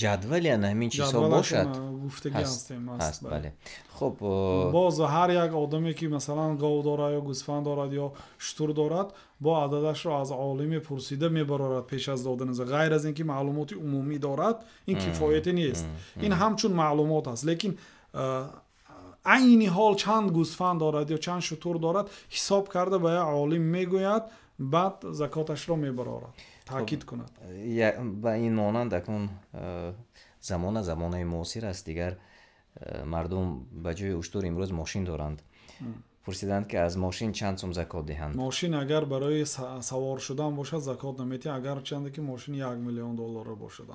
ҷадвал яъне ҳамин чизҳо бошад? гуфтагӣ ҳастем ҳаст, бале. Хуб, боз ҳар як одаме ки масалан гов дорад ё гӯсфанд дорад ё штур дорад бо ададашро аз олиме пурсида мебарорад пеш аз додани закот. ғайр аз ин ки маълумоти умумӣ дорад, ин кифояти нест. ин ҳамчун маълумот аст, лекин айни ҳол чанд гӯсфанд дорад ё чанд шутур дорад ҳисоб карда ба як олим мегӯяд, баъд закоташро мебарорад, таъкид кунад. ба ин монанд акнун замонаи муосир аст. Дигар мардум ба ҷои уштур имрӯз мошин доранд. пурсиданд ки аз мошин чанд сум закот диҳанд. мошин агар барои савор шудан бошад закот наметиҳад, агарчанде ки мошини $1 миллион бошад,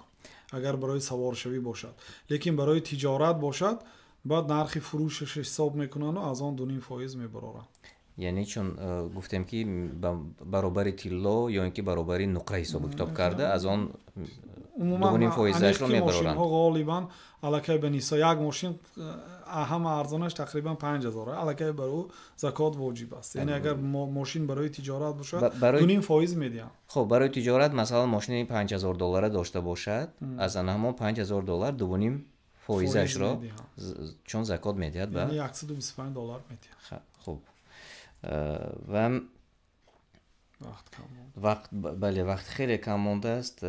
агар барои саворшавӣ бошад. Лекин барои тиҷорат бошад, баъд нархи фурӯшаш ҳисоб мекунанд ва аз он 2.5% мебароранд. яъне чун гуфтем ки баробари тилло ё ин ки баробари нуқра ҳисобу китоб карда аз он 2.5%-ашро мебароранд. мошинҳо ғолибан аллакай ба ниса як мошин ҳама арзонаш тақрибан 5,000, аллакай бар ӯ закот воҷиб аст. яъне агар мошин барои тиҷорат бошад 2.5% медиҳанд. хуб, барои тиҷорат масалан мошини $5,000 дошта бошад, аз ана ҳамон $5,000 2.5%-ашро чун закот медиҳад ба яъне $125 медиҳад. хуб, ва вақт хеле кам мондааст.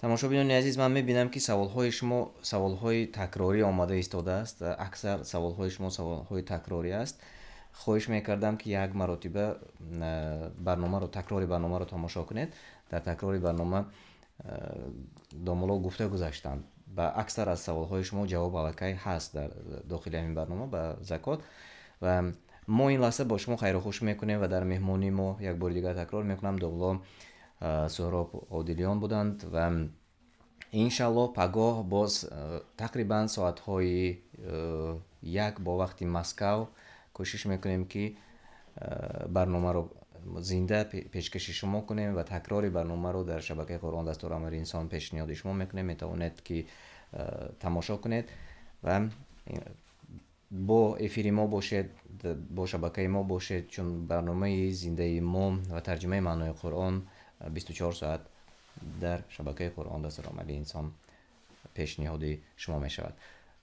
тамошобинони азиз, ман мебинам ки саволҳои шумо саволҳои такрорӣ омада истодааст. аксар саволҳои шумо саволҳои такрорӣ аст. хоҳиш мекардам ки як маротиба такрори барномаро тамошо кунед. дар такрори барнома домоло гуфта гузаштанд. ба аксар аз саволҳои шумо ҷавоб аллакай ҳаст дар дохили ҳамин барнома ба закот. ва мо ин лаҳза бо шумо хайрухуш мекунем ва дар меҳмонӣ мо як бори дигар такрор мекунам, довло Суҳроб Одилиён буданд ва иншаллоҳ пагоҳ боз тақрибан соатҳои 1 бо вақти Москав кӯшиш мекунем ки барномаро зинда пешкаши шумо кунем ва такрори барномаро дар шабакаи Қуръон дастур амали инсон пешниҳоди шумо мекунем. метавонед ки тамошо кунед ва бо эфири мо бошед, бо шабакаи мо бошед, чун барномаи зиндаи мо ва тарҷумаи маънои Қуръон 24 соат дар шабакаи Қуръон дастур амали инсон пешниҳоди шумо мешавад.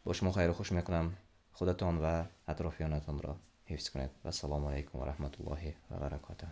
бо шумо хайру хуш мекунам. худатон ва атрофиёнатонро ҳифз кунед. Ассалому алайкум ва раҳматуллоҳи ва баракатуҳ.